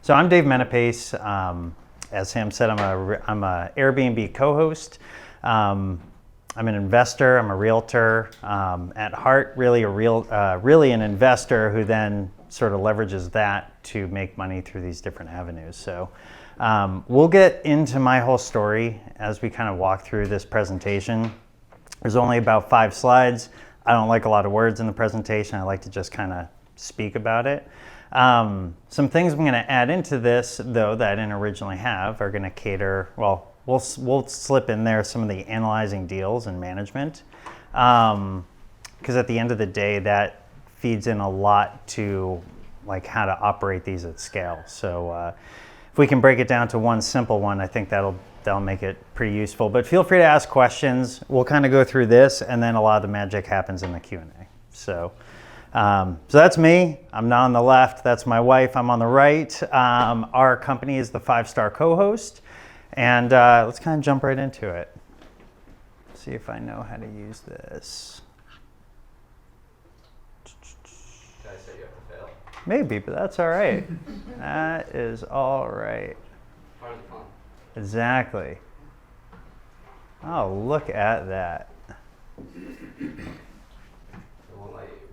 So I'm Dave Menapace. As Sam said, I'm a Airbnb co-host. I'm an investor. I'm a realtor. At heart, really an investor who then sort of leverages that to make money through these different avenues. So we'll get into my whole story as we kind of walk through this presentation. There's only about 5 slides. I don't like a lot of words in the presentation. I like to just kind of speak about it. Some things I'm going to add into this, though, that I didn't originally have are going to cater, well, we'll slip in there some of the analyzing deals and management. Because at the end of the day, that feeds in a lot to like how to operate these at scale. So if we can break it down to one simple one, I think that'll make it pretty useful. But feel free to ask questions. We'll kind of go through this, and then a lot of the magic happens in the Q&A. So that's me. I'm not on the left. That's my wife. I'm on the right. Our company is the 5-Star Co-Host. And let's kind of jump right into it. See if I know how to use this. Did I set you up to fail? Maybe, but that's all right. That is all right. Part of the fun. Exactly. Oh, look at that.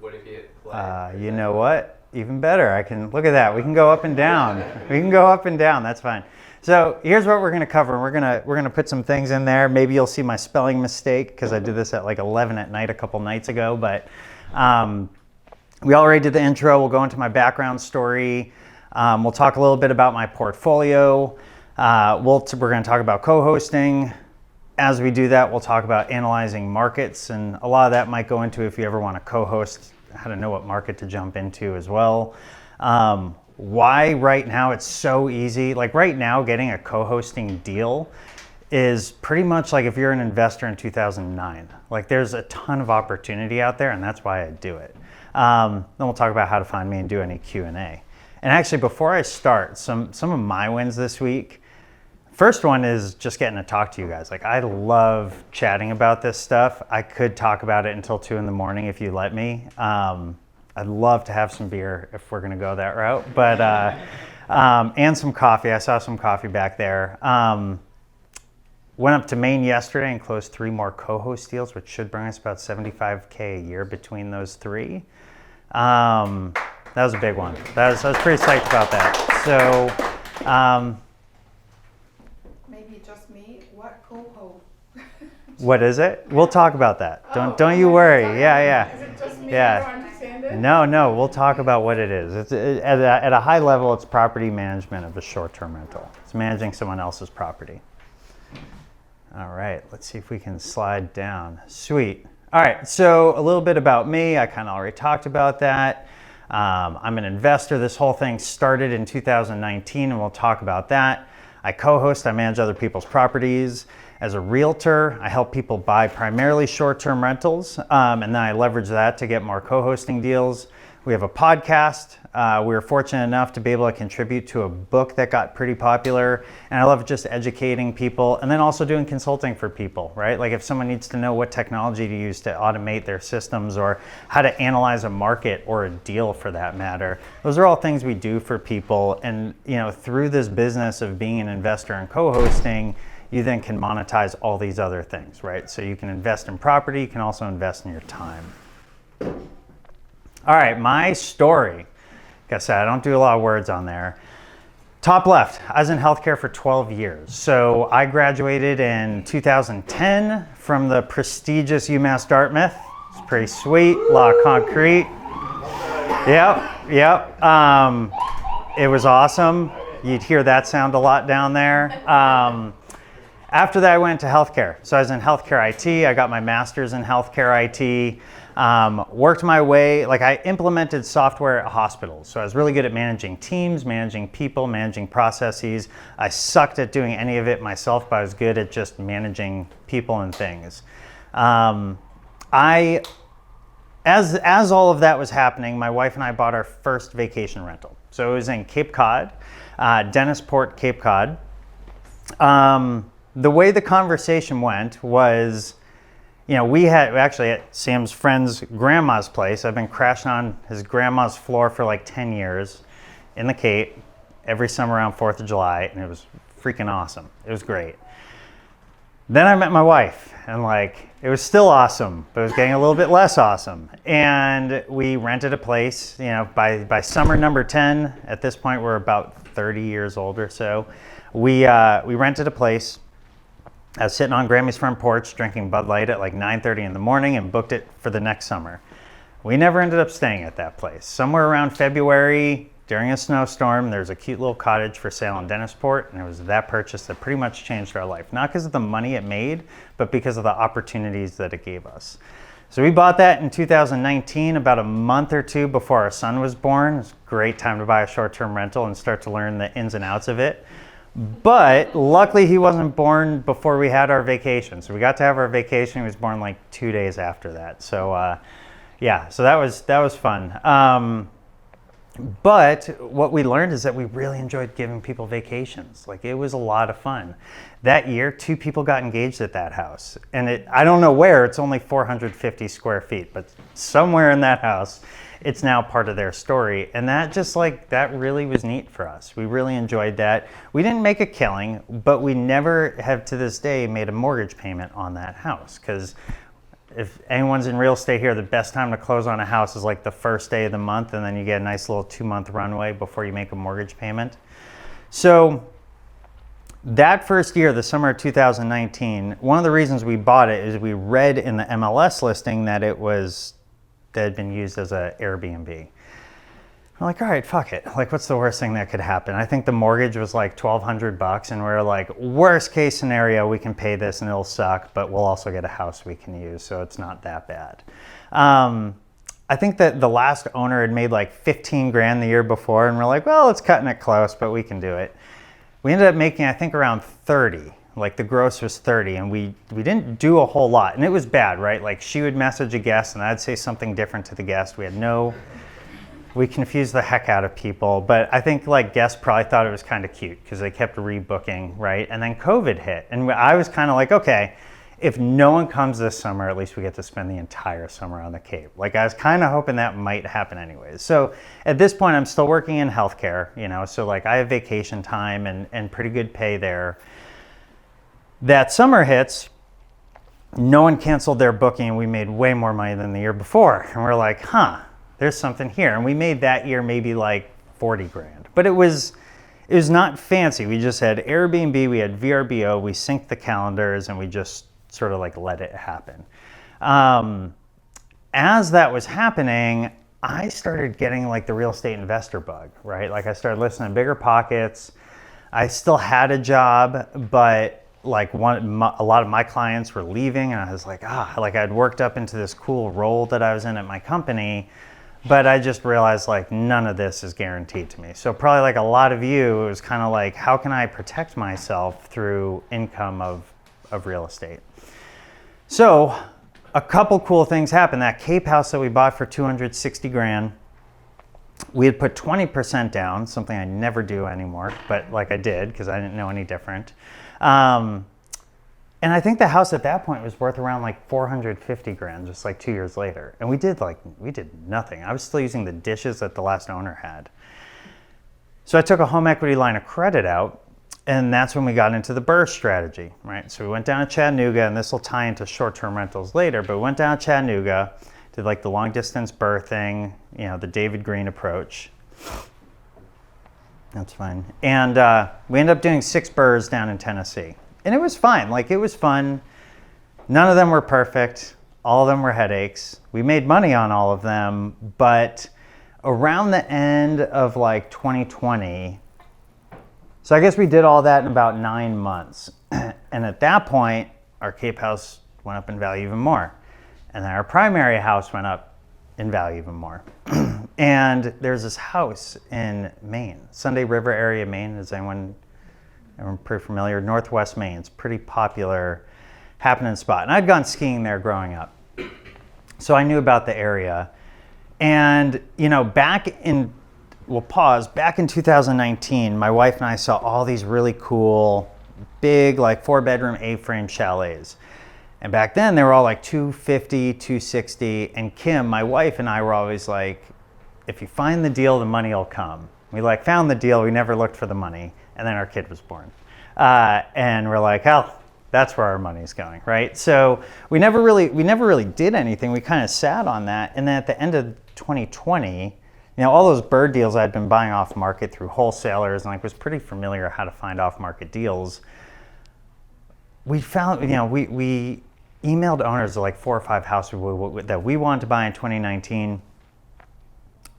What if you hit play? You know what? Even better. I can look at that. We can go up and down. We can go up and down. That's fine. So here's what we're going to cover. We're going to put some things in there. Maybe you'll see my spelling mistake because I did this at like 11 at night a couple nights ago. But we already did the intro. We'll go into my background story. We'll talk a little bit about my portfolio. We're going to talk about co-hosting. As we do that, we'll talk about analyzing markets, and a lot of that might go into if you ever want to co-host, how to know what market to jump into as well. Why right now it's so easy. Like right now, getting a co-hosting deal is pretty much like if you're an investor in 2009. Like there's a ton of opportunity out there, and that's why I do it. Then we'll talk about how to find me and do any Q&A. And actually, before I start, some of my wins this week. First one is just getting to talk to you guys. Like I love chatting about this stuff. I could talk about it until 2 a.m. if you let me. I'd love to have some beer if we're gonna go that route, but and some coffee. I saw some coffee back there. Went up to Maine yesterday and closed 3 more co-host deals, which should bring us about $75K a year between those 3. That was a big one. I was pretty psyched about that. So. Just me? What co-host? What is it? We'll talk about that. Don't you worry. Yeah. Is it just me? Yeah. I don't understand it? No. We'll talk about what it is. It's at a high level. It's property management of a short-term rental. It's managing someone else's property. All right. Let's see if we can slide down. Sweet. All right. So a little bit about me. I kind of already talked about that. I'm an investor. This whole thing started in 2019, and we'll talk about that. I co-host, I manage other people's properties. As a realtor, I help people buy primarily short-term rentals, and then I leverage that to get more co-hosting deals. We have a podcast. We were fortunate enough to be able to contribute to a book that got pretty popular, and I love just educating people and then also doing consulting for people, right? Like if someone needs to know what technology to use to automate their systems or how to analyze a market or a deal for that matter. Those are all things we do for people, and through this business of being an investor and co-hosting, you then can monetize all these other things, right? So you can invest in property, you can also invest in your time. All right, my story. Like I said, I don't do a lot of words on there. Top left, I was in healthcare for 12 years. So I graduated in 2010 from the prestigious UMass Dartmouth. It's pretty sweet, a lot of concrete. Yep. It was awesome. You'd hear that sound a lot down there. After that, I went to healthcare. So I was in healthcare IT. I got my master's in healthcare IT. Worked my way, like I implemented software at hospitals. So I was really good at managing teams, managing people, managing processes. I sucked at doing any of it myself, but I was good at just managing people and things. As all of that was happening, my wife and I bought our first vacation rental. So it was in Cape Cod, Dennisport, Cape Cod. The way the conversation went was, we had actually at Sam's friend's grandma's place. I've been crashing on his grandma's floor for like 10 years in the Cape every summer around 4th of July, and it was freaking awesome. It was great. Then I met my wife, and like it was still awesome, but it was getting a little bit less awesome. And we rented a place. By summer number 10, at this point we're about 30 years old or so. We rented a place. I was sitting on Grammy's front porch drinking Bud Light at like 9:30 in the morning and booked it for the next summer. We never ended up staying at that place. Somewhere around February, during a snowstorm, there's a cute little cottage for sale in Dennisport, and it was that purchase that pretty much changed our life. Not because of the money it made, but because of the opportunities that it gave us. So we bought that in 2019, about a month or two before our son was born. It was a great time to buy a short-term rental and start to learn the ins and outs of it. But luckily he wasn't born before we had our vacation. So we got to have our vacation. He was born like 2 days after that. So so that was fun. But what we learned is that we really enjoyed giving people vacations. Like it was a lot of fun. That year, 2 people got engaged at that house. And I don't know where, it's only 450 square feet, but somewhere in that house, it's now part of their story. And that really was neat for us. We really enjoyed that. We didn't make a killing, but we never have to this day made a mortgage payment on that house. Because if anyone's in real estate here, the best time to close on a house is like the first day of the month, and then you get a nice little 2-month runway before you make a mortgage payment. So that first year, the summer of 2019, one of the reasons we bought it is we read in the MLS listing that it had been used as an Airbnb. We're like, all right, fuck it. Like, what's the worst thing that could happen? I think the mortgage was like $1,200, and we're like, worst case scenario, we can pay this and it'll suck, but we'll also get a house we can use, so it's not that bad. I think that the last owner had made like 15 grand the year before, and we're like, well, it's cutting it close, but we can do it. We ended up making, I think, around 30. Like the gross was 30, and we didn't do a whole lot, and it was bad, right? Like she would message a guest and I'd say something different to the guest. We confused the heck out of people, but I think like guests probably thought it was kind of cute because they kept rebooking, right? And then COVID hit, and I was kind of like, okay, if no one comes this summer, at least we get to spend the entire summer on the Cape. Like I was kind of hoping that might happen anyways. So at this point, I'm still working in healthcare, so like I have vacation time and pretty good pay there. That summer hits, no one canceled their booking, and we made way more money than the year before. And we're like, there's something here. And we made that year maybe like 40 grand. But it was not fancy. We just had Airbnb, we had VRBO, we synced the calendars, and we just sort of like let it happen. As that was happening, I started getting like the real estate investor bug, right? Like I started listening to Bigger Pockets. I still had a job, but like a lot of my clients were leaving, and I was like, I'd worked up into this cool role that I was in at my company, but I just realized like none of this is guaranteed to me. So probably like a lot of you, it was kind of like, how can I protect myself through income of real estate? So a couple cool things happened. That Cape house that we bought for 260 grand, we had put 20% down, something I never do anymore, but like I did because I didn't know any different. And I think the house at that point was worth around like 450 grand, just like 2 years later. And we did nothing. I was still using the dishes that the last owner had. So I took a home equity line of credit out, and that's when we got into the BRRRR strategy, right? So we went down to Chattanooga, and this will tie into short-term rentals later, but we went down to Chattanooga, did like the long distance BRRRR thing, the David Green approach. That's fine. And we ended up doing 6 BRRRRs down in Tennessee. And it was fine. Like, it was fun. None of them were perfect. All of them were headaches. We made money on all of them. But around the end of like 2020, so I guess we did all that in about 9 months. And at that point, our Cape house went up in value even more. And then our primary house went up in value even more. And there's this house in Maine, Sunday River area, Maine. Is anyone pretty familiar? Northwest Maine. It's a pretty popular happening spot. And I'd gone skiing there growing up, so I knew about the area. And back in 2019, my wife and I saw all these really cool, big, like 4-bedroom A-frame chalets. And back then they were all like 250, 260. And Kim, my wife, and I were always like, if you find the deal, the money will come. We like found the deal, we never looked for the money. And then our kid was born. And we're like, oh, that's where our money's going, right? So we never really did anything. We kind of sat on that. And then at the end of 2020, all those bird deals I'd been buying off market through wholesalers and like was pretty familiar how to find off market deals. We found, we emailed owners of like 4 or 5 houses that we wanted to buy in 2019.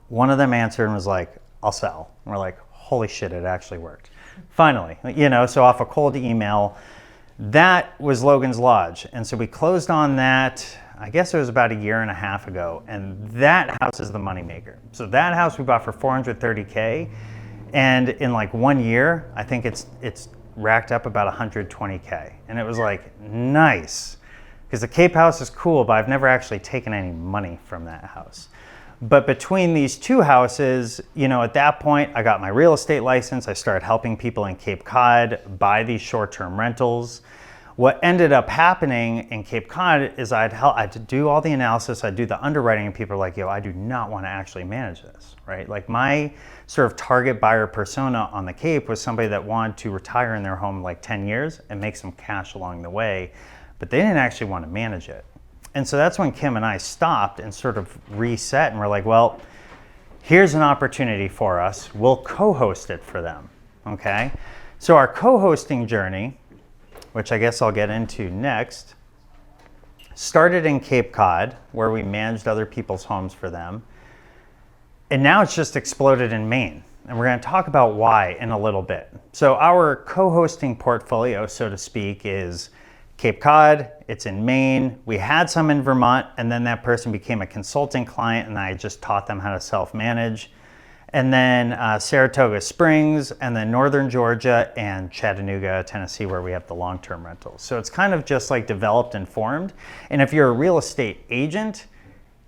One of them answered and was like, I'll sell. And we're like, holy shit, it actually worked. Finally, so off a cold email, that was Logan's Lodge. And so we closed on that, I guess it was about 1.5 years ago. And that house is the moneymaker. So that house we bought for $430K. And in like 1 year, I think it's racked up about $120K. And it was like, nice. Because the Cape house is cool, but I've never actually taken any money from that house. But between these 2 houses, at that point, I got my real estate license. I started helping people in Cape Cod buy these short-term rentals. What ended up happening in Cape Cod is I had to do all the analysis, I'd do the underwriting, and people are like, yo, I do not want to actually manage this, right? Like my sort of target buyer persona on the Cape was somebody that wanted to retire in their home like 10 years and make some cash along the way, but they didn't actually want to manage it. And so that's when Kim and I stopped and sort of reset and we're like, well, here's an opportunity for us. We'll co-host it for them, okay? So our co-hosting journey, which I guess I'll get into next, started in Cape Cod where we managed other people's homes for them. And now it's just exploded in Maine. And we're going to talk about why in a little bit. So our co-hosting portfolio, so to speak, is Cape Cod, it's in Maine. We had some in Vermont, and then that person became a consulting client, and I just taught them how to self-manage. And then Saratoga Springs, and then Northern Georgia, and Chattanooga, Tennessee, where we have the long-term rentals. So it's kind of just like developed and formed. And if you're a real estate agent,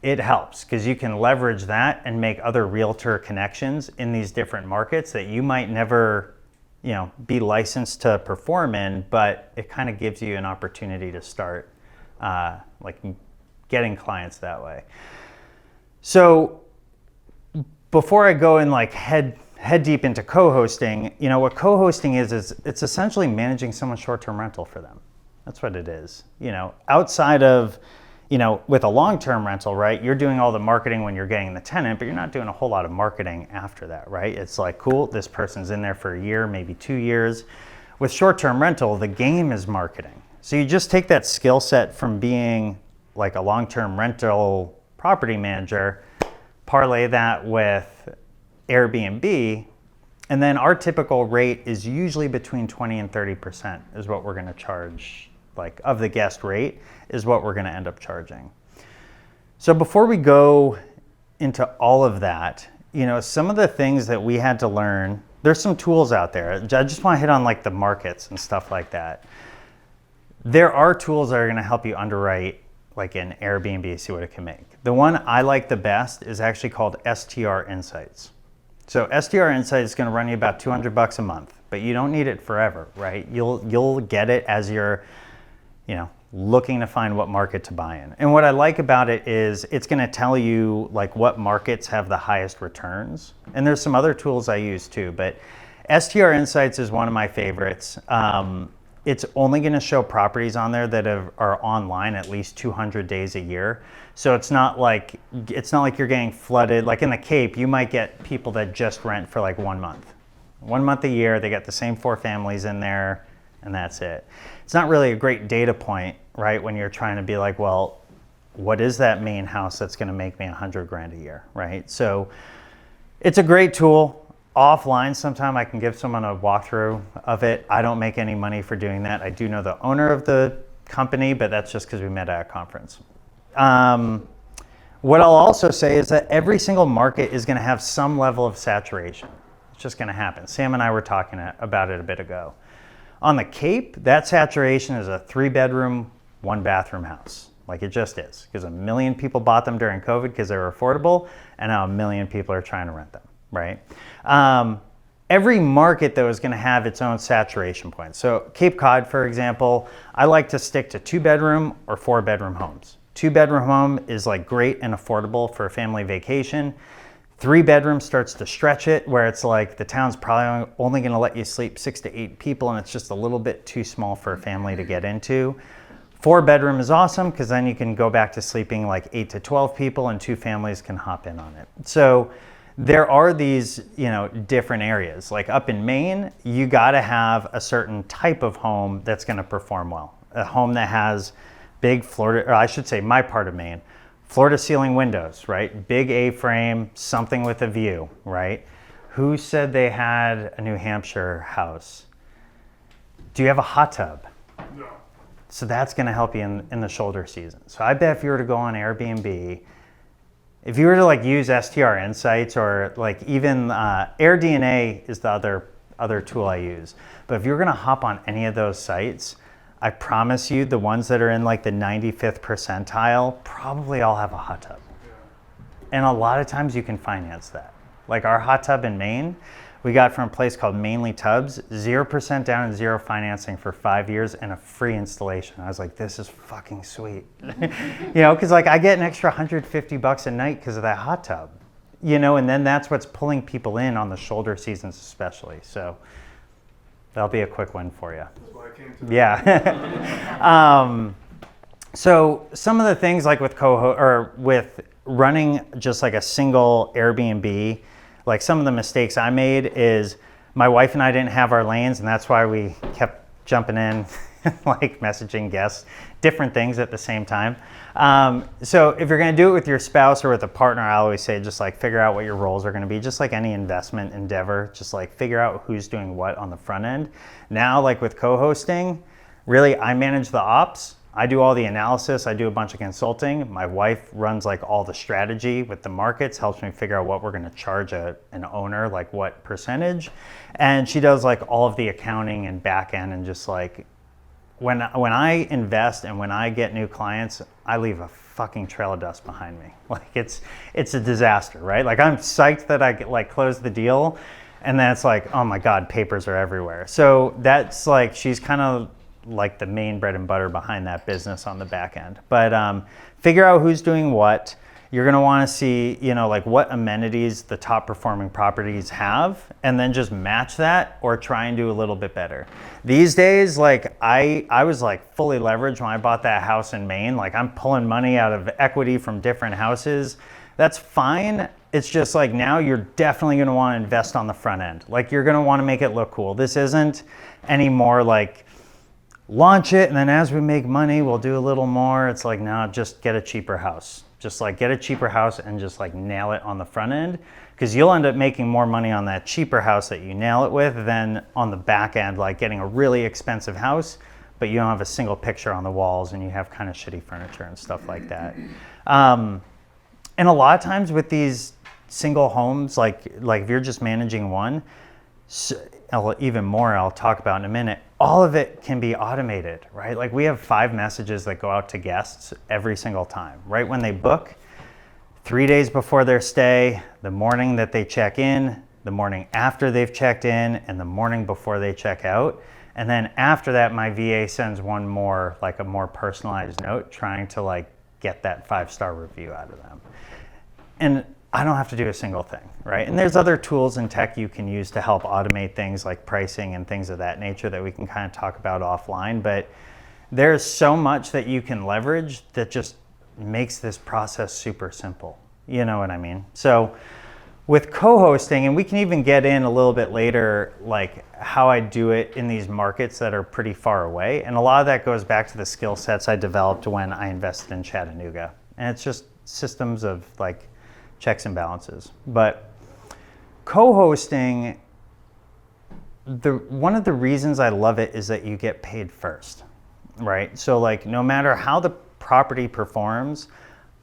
it helps because you can leverage that and make other realtor connections in these different markets that you might never be licensed to perform in, but it kind of gives you an opportunity to start like getting clients that way. So before I go in like head deep into co-hosting, what co-hosting is it's essentially managing someone's short-term rental for them. That's what it is. Outside of with a long-term rental, right, you're doing all the marketing when you're getting the tenant, but you're not doing a whole lot of marketing after that, right? It's like, cool, this person's in there for 1 year, maybe 2 years. With short-term rental, the game is marketing. So you just take that skill set from being like a long-term rental property manager, parlay that with Airbnb, and then our typical rate is usually between 20 and 30% is what we're gonna charge, like of the guest rate is what we're going to end up charging. So before we go into all of that, some of the things that we had to learn, there's some tools out there. I just want to hit on like the markets and stuff like that. There are tools that are going to help you underwrite like an Airbnb, see what it can make. The one I like the best is actually called STR Insights. So STR Insights is going to run you about $200 a month, but you don't need it forever, right? You'll get it as you're looking to find what market to buy in. And what I like about it is it's going to tell you like what markets have the highest returns. And there's some other tools I use too, but STR Insights is one of my favorites. It's only going to show properties on there that are online at least 200 days a year. So it's not like you're getting flooded. Like in the Cape, you might get people that just rent for like 1 month. 1 month a year, they got the same 4 families in there, and that's it. It's not really a great data point, right? When you're trying to be like, well, what is that main house that's going to make me $100,000 a year, right? So it's a great tool. Offline, sometime I can give someone a walkthrough of it. I don't make any money for doing that. I do know the owner of the company, but that's just because we met at a conference. What I'll also say is that every single market is going to have some level of saturation. It's just going to happen. Sam and I were talking about it a bit ago. On the Cape, that saturation is a 3-bedroom, 1-bathroom house. Like it just is, because 1 million people bought them during COVID because they were affordable, and now 1 million people are trying to rent them, right? every market though is going to have its own saturation point. So Cape Cod, for example, I like to stick to 2-bedroom or 4-bedroom homes. 2-bedroom home is like great and affordable for a family vacation. 3-bedroom starts to stretch it, where it's like the town's probably only going to let you sleep 6 to 8 people, and it's just a little bit too small for a family to get into. 4-bedroom is awesome because then you can go back to sleeping like 8 to 12 people, and 2 families can hop in on it. So there are these, different areas. Like up in Maine, you got to have a certain type of home that's going to perform well. A home that has big floor, or I should say my part of Maine, floor to ceiling windows, right? Big A-frame, something with a view, right? Who said they had a New Hampshire house? Do you have a hot tub? No. So that's going to help you in the shoulder season. So I bet if you were to go on Airbnb, if you were to like use STR Insights or like even AirDNA is the other tool I use. But if you're going to hop on any of those sites, I promise you the ones that are in like the 95th percentile probably all have a hot tub. And a lot of times you can finance that. Like our hot tub in Maine, we got from a place called Mainly Tubs, 0% down and 0 financing for 5 years and a free installation. I was like, this is fucking sweet. Because like I get an extra $150 a night because of that hot tub. And then that's what's pulling people in on the shoulder seasons especially. So that'll be a quick one for you. That's why I came to. Yeah. So some of the things like with with running just like a single Airbnb, like some of the mistakes I made is my wife and I didn't have our lanes, and that's why we kept jumping in, like messaging guests, different things at the same time. So if you're going to do it with your spouse or with a partner, I always say just like figure out what your roles are going to be, just like any investment endeavor, just like figure out who's doing what on the front end. Now, like with co-hosting, really I manage the ops. I do all the analysis. I do a bunch of consulting. My wife runs like all the strategy with the markets, helps me figure out what we're going to charge an owner, like what percentage. And she does like all of the accounting and back end, and just like when I invest and when I get new clients, I leave a fucking trail of dust behind me. Like it's a disaster, right? Like I'm psyched that I like closed the deal, and then it's like, oh my God, papers are everywhere. So that's like, she's kind of like the main bread and butter behind that business on the back end. But figure out who's doing what. You're going to want to see, like what amenities the top performing properties have, and then just match that or try and do a little bit better. These days, like I was like fully leveraged when I bought that house in Maine. Like I'm pulling money out of equity from different houses. That's fine. It's just like now you're definitely going to want to invest on the front end. Like you're going to want to make it look cool. This isn't anymore like launch it and then as we make money, we'll do a little more. It's like, no, just get a cheaper house. Just like get a cheaper house and just like nail it on the front end, because you'll end up making more money on that cheaper house that you nail it with than on the back end, like getting a really expensive house, but you don't have a single picture on the walls and you have kind of shitty furniture and stuff like that. And a lot of times with these single homes, like if you're just managing one, even more I'll talk about in a minute, all of it can be automated, right? Like we have 5 messages that go out to guests every single time, right when they book, 3 days before their stay, the morning that they check in, the morning after they've checked in, and the morning before they check out. And then after that, my VA sends one more, like a more personalized note trying to like get that 5-star review out of them. And I don't have to do a single thing, right? And there's other tools and tech you can use to help automate things like pricing and things of that nature that we can kind of talk about offline. But there's so much that you can leverage that just makes this process super simple. You know what I mean? So with co-hosting, and we can even get in a little bit later, like how I do it in these markets that are pretty far away. And a lot of that goes back to the skill sets I developed when I invested in Chattanooga. And it's just systems of like checks and balances. But co-hosting, one of the reasons I love it is that you get paid first, right? So like no matter how the property performs,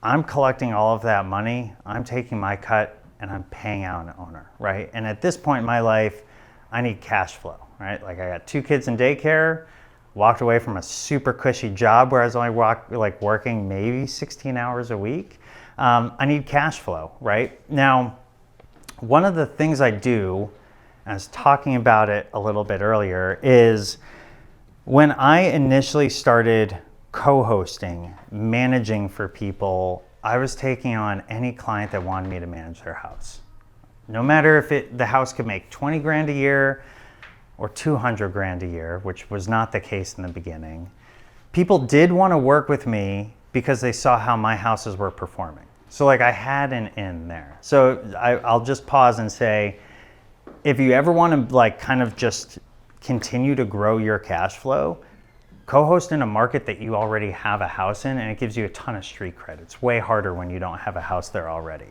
I'm collecting all of that money, I'm taking my cut, and I'm paying out an owner, right? And at this point in my life, I need cash flow, right? Like I got 2 kids in daycare, walked away from a super cushy job where I was only working maybe 16 hours a week. I need cash flow, right? Now, one of the things I do, I was talking about it a little bit earlier, is when I initially started co-hosting, managing for people, I was taking on any client that wanted me to manage their house. No matter if the house could make 20 grand a year or 200 grand a year, which was not the case in the beginning. People did want to work with me because they saw how my houses were performing. So like I had an in there. So I'll just pause and say, if you ever want to like kind of just continue to grow your cash flow, co-host in a market that you already have a house in, and it gives you a ton of street cred. It's way harder when you don't have a house there already.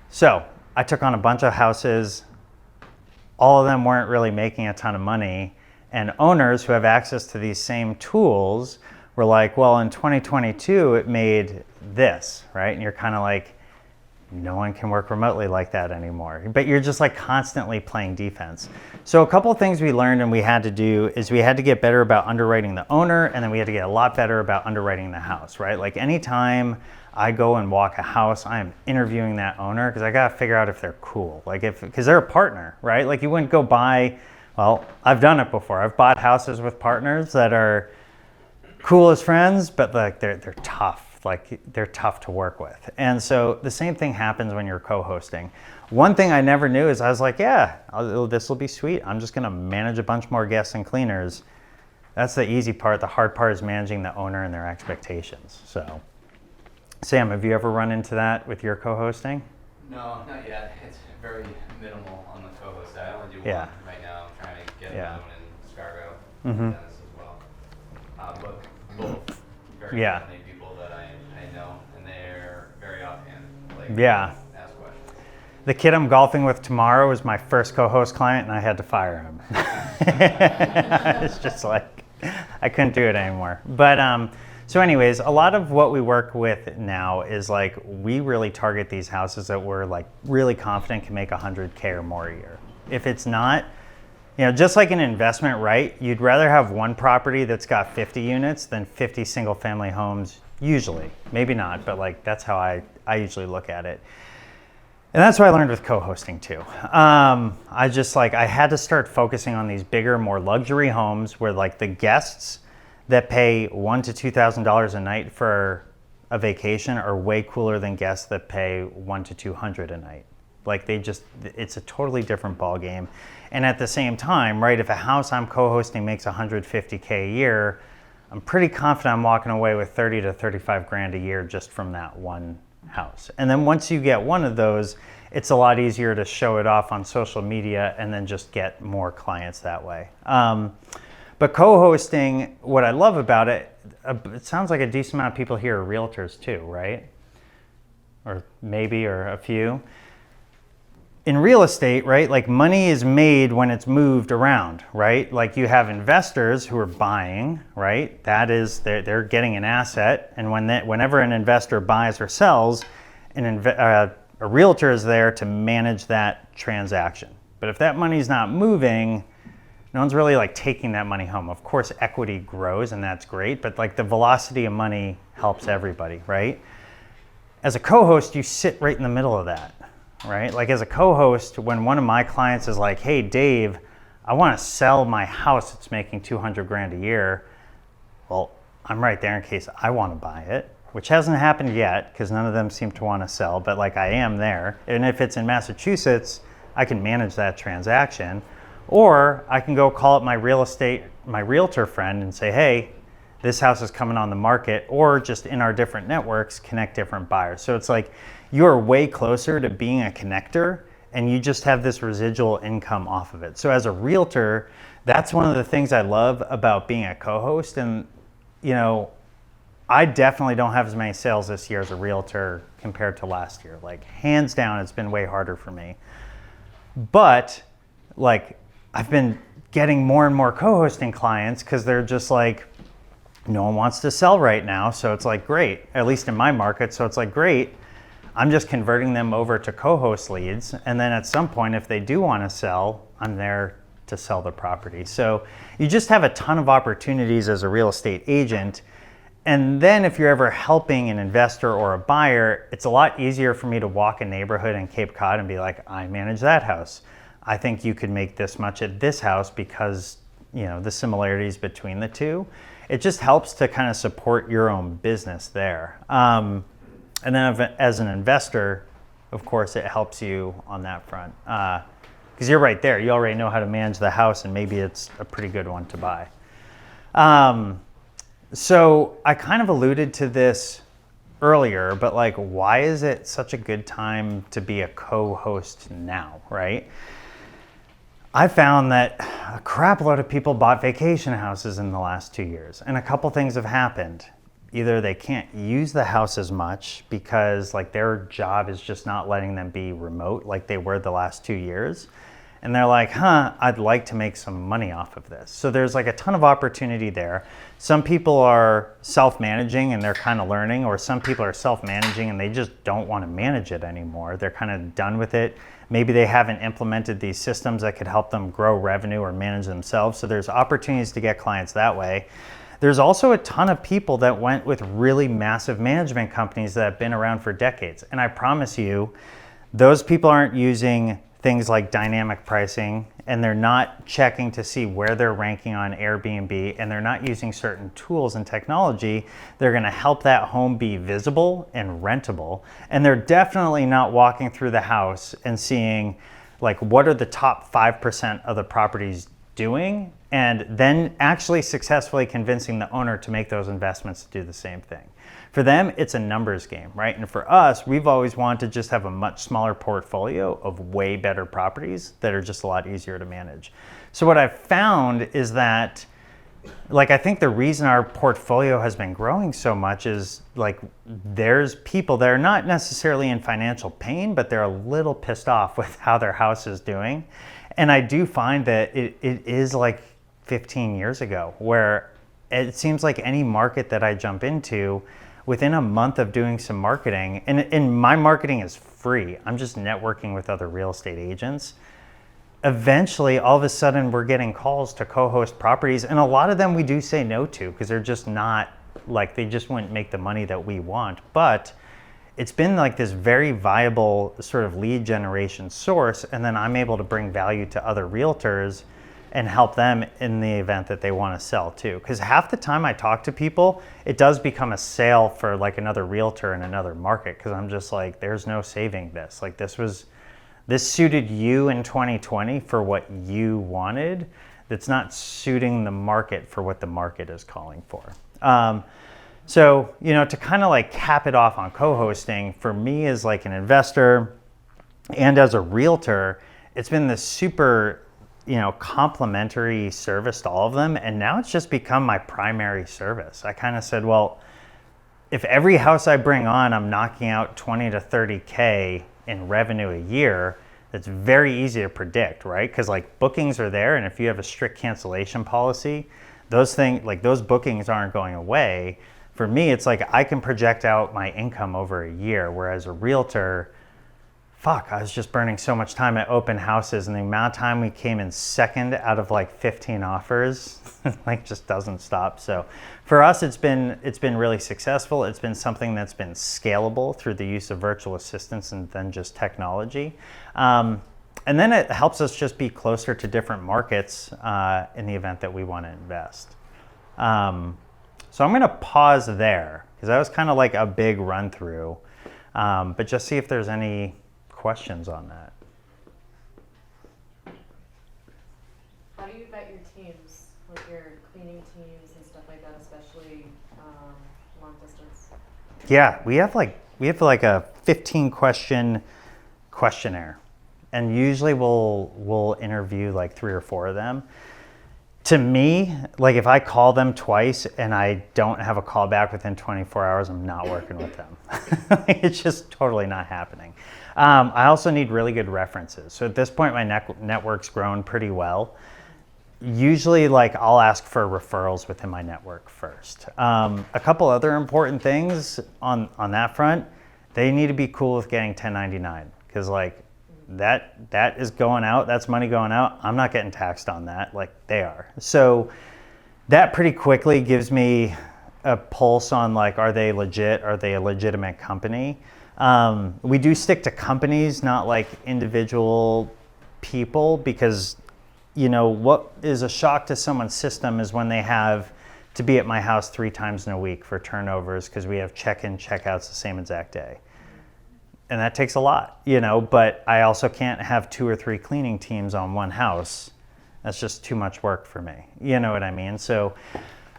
So I took on a bunch of houses. All of them weren't really making a ton of money. And owners who have access to these same tools were like, well, in 2022, it made this, right? And you're kind of like, no one can work remotely like that anymore. But you're just like constantly playing defense. So a couple of things we learned and we had to do is we had to get better about underwriting the owner, and then we had to get a lot better about underwriting the house, right? Like anytime I go and walk a house, I am interviewing that owner because I got to figure out if they're cool. Like because they're a partner, right? Like you wouldn't go buy, well, I've done it before. I've bought houses with partners that are cool as friends, but like they're tough. Like they're tough to work with. And so the same thing happens when you're co-hosting. One thing I never knew is I was like, yeah, this will be sweet. I'm just gonna manage a bunch more guests and cleaners. That's the easy part. The hard part is managing the owner and their expectations. So, Sam, have you ever run into that with your co-hosting? No, not yet. It's very minimal on the co-host side. I only do Yeah. one right now. I'm trying to get Yeah. another one in Scargo, Mhm. Dennis as well. But both very Yeah. friendly people that I know, and they're very offhand. Like, Yeah. ask questions. The kid I'm golfing with tomorrow is my first co-host client, and I had to fire him. It's just like, I couldn't do it anymore. But so anyways, a lot of what we work with now is like, we really target these houses that we're like really confident can make 100K or more a year. If it's not, you know, just like an investment, right? You'd rather have one property that's got 50 units than 50 single family homes, usually. Maybe not, but like that's how I usually look at it. And that's what I learned with co-hosting too. I had to start focusing on these bigger, more luxury homes where like the guests that pay $1,000 to $2,000 a night for a vacation are way cooler than guests that pay $100 to $200 a night. Like it's a totally different ball game. And at the same time, right, if a house I'm co-hosting makes 150K a year, I'm pretty confident I'm walking away with 30 to 35 grand a year just from that one house. And then once you get one of those, it's a lot easier to show it off on social media and then just get more clients that way. But co-hosting, what I love about it, it sounds like a decent amount of people here are realtors too, right? Or maybe, or a few. In real estate, right, like money is made when it's moved around, right? Like you have investors who are buying, right? That is, they're getting an asset, and whenever an investor buys or sells, a realtor is there to manage that transaction. But if that money's not moving, no one's really like taking that money home. Of course, equity grows and that's great, but like the velocity of money helps everybody, right? As a co-host, you sit right in the middle of that, right? Like as a co-host, when one of my clients is like, hey, Dave, I want to sell my house. It's making 200 grand a year. Well, I'm right there in case I want to buy it, which hasn't happened yet because none of them seem to want to sell, but like I am there. And if it's in Massachusetts, I can manage that transaction. Or I can go call up my realtor friend and say, hey, this house is coming on the market, or just in our different networks, connect different buyers. So it's like you're way closer to being a connector and you just have this residual income off of it. So as a realtor, that's one of the things I love about being a co-host. And, you know, I definitely don't have as many sales this year as a realtor compared to last year. Like hands down, it's been way harder for me. But like, I've been getting more and more co-hosting clients because they're just like, no one wants to sell right now. So it's like, great, at least in my market. So it's like, great, I'm just converting them over to co-host leads. And then at some point, if they do want to sell, I'm there to sell the property. So you just have a ton of opportunities as a real estate agent. And then if you're ever helping an investor or a buyer, it's a lot easier for me to walk a neighborhood in Cape Cod and be like, I manage that house. I think you could make this much at this house because, the similarities between the two. It just helps to kind of support your own business there. And then as an investor, of course, it helps you on that front. Because you're right there. You already know how to manage the house, and maybe it's a pretty good one to buy. So I kind of alluded to this earlier, but why is it such a good time to be a co-host now, right? I found that a crap load of people bought vacation houses in the last 2 years, and a couple things have happened. Either they can't use the house as much because their job is just not letting them be remote like they were the last 2 years. And they're like, I'd like to make some money off of this. So there's a ton of opportunity there. Some people are self-managing and they're kind of learning, or some people are self-managing and they just don't want to manage it anymore. They're kind of done with it. Maybe they haven't implemented these systems that could help them grow revenue or manage themselves. So there's opportunities to get clients that way. There's also a ton of people that went with really massive management companies that have been around for decades. And I promise you, those people aren't using things like dynamic pricing, and they're not checking to see where they're ranking on Airbnb, and they're not using certain tools and technology. They're gonna help that home be visible and rentable. And they're definitely not walking through the house and seeing what are the top 5% of the properties doing, and then actually successfully convincing the owner to make those investments to do the same thing. For them, it's a numbers game, right? And for us, we've always wanted to just have a much smaller portfolio of way better properties that are just a lot easier to manage. So what I've found is that, I think the reason our portfolio has been growing so much is there's people that are not necessarily in financial pain, but they're a little pissed off with how their house is doing. And I do find that it is 15 years ago, where it seems like any market that I jump into, within a month of doing some marketing, and my marketing is free, I'm just networking with other real estate agents. Eventually, all of a sudden, we're getting calls to co-host properties, and a lot of them we do say no to because they're just not, they just wouldn't make the money that we want. But it's been this very viable sort of lead generation source, and then I'm able to bring value to other realtors and help them in the event that they want to sell too. Because half the time I talk to people, it does become a sale for another realtor in another market, because I'm just there's no saving this. This suited you in 2020 for what you wanted. That's not suiting the market for what the market is calling for. So, to kind of cap it off on co-hosting, for me as an investor and as a realtor, it's been this super complimentary service to all of them. And now it's just become my primary service. I kind of said, well, if every house I bring on, I'm knocking out 20 to 30K in revenue a year, that's very easy to predict, right? Because bookings are there. And if you have a strict cancellation policy, those bookings aren't going away. For me, it's I can project out my income over a year. Whereas a realtor, I was just burning so much time at open houses, and the amount of time we came in second out of 15 offers, just doesn't stop. So for us, it's been really successful. It's been something that's been scalable through the use of virtual assistants and then just technology. And then it helps us just be closer to different markets in the event that we want to invest. So I'm going to pause there because that was kind of a big run through, but just see if there's any questions on that. How do you vet your teams, your cleaning teams and stuff like that, especially long distance? Yeah, we have a 15 question questionnaire, and usually we'll interview 3 or 4 of them. To me, if I call them twice and I don't have a call back within 24 hours, I'm not working with them. It's just totally not happening. I also need really good references. So at this point, my network's grown pretty well. Usually, I'll ask for referrals within my network first. A couple other important things on that front, they need to be cool with getting 1099, because that is going out, that's money going out. I'm not getting taxed on that they are. So that pretty quickly gives me a pulse on like, are they legit? Are they a legitimate company? We do stick to companies, not like individual people, because what is a shock to someone's system is when they have to be at my house 3 times in a week for turnovers because we have check-in, check-outs the same exact day. And that takes a lot, but I also can't have 2 or 3 cleaning teams on one house. That's just too much work for me. You know what I mean? So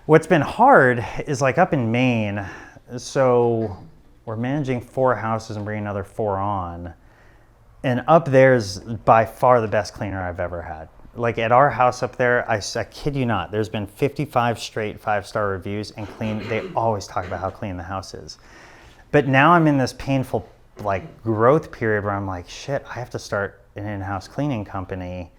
what's been hard is like up in Maine, so we're managing 4 houses and bringing another 4 on. And up there's by far the best cleaner I've ever had. Like at our house up there, I kid you not, there's been 55 straight 5-star reviews and clean. They always talk about how clean the house is. But now I'm in this painful like growth period where I'm like, shit, I have to start an in-house cleaning company.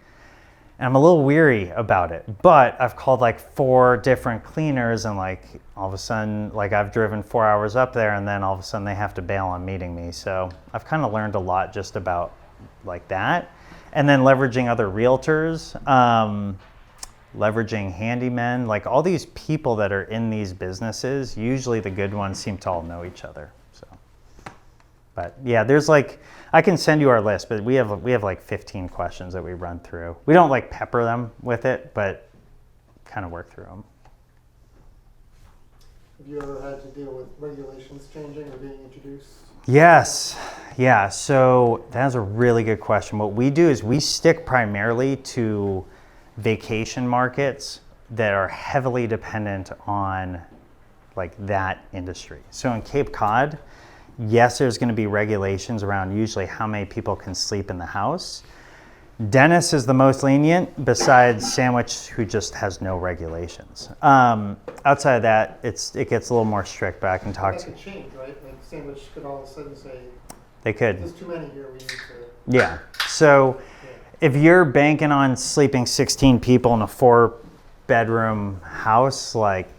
And I'm a little weary about it, but I've called like 4 different cleaners and like all of a sudden, like I've driven 4 hours up there and then all of a sudden they have to bail on meeting me. So I've kind of learned a lot just about like that. And then leveraging other realtors, leveraging handymen, like all these people that are in these businesses, usually the good ones seem to all know each other. So, but yeah, there's like, I can send you our list, but we have like 15 questions that we run through. We don't like pepper them with it, but kind of work through them. Have you ever had to deal with regulations changing or being introduced? Yes. Yeah. So that's a really good question. What we do is we stick primarily to vacation markets that are heavily dependent on like that industry. So in Cape Cod, yes, there's going to be regulations around usually how many people can sleep in the house. Dennis is the most lenient besides Sandwich, who just has no regulations. Outside of that, it gets a little more strict, but I can talk to That could change, right? Like Sandwich could all of a sudden say, they could. there's too many here, we need to. Yeah. So if you're banking on sleeping 16 people in a 4-bedroom house, like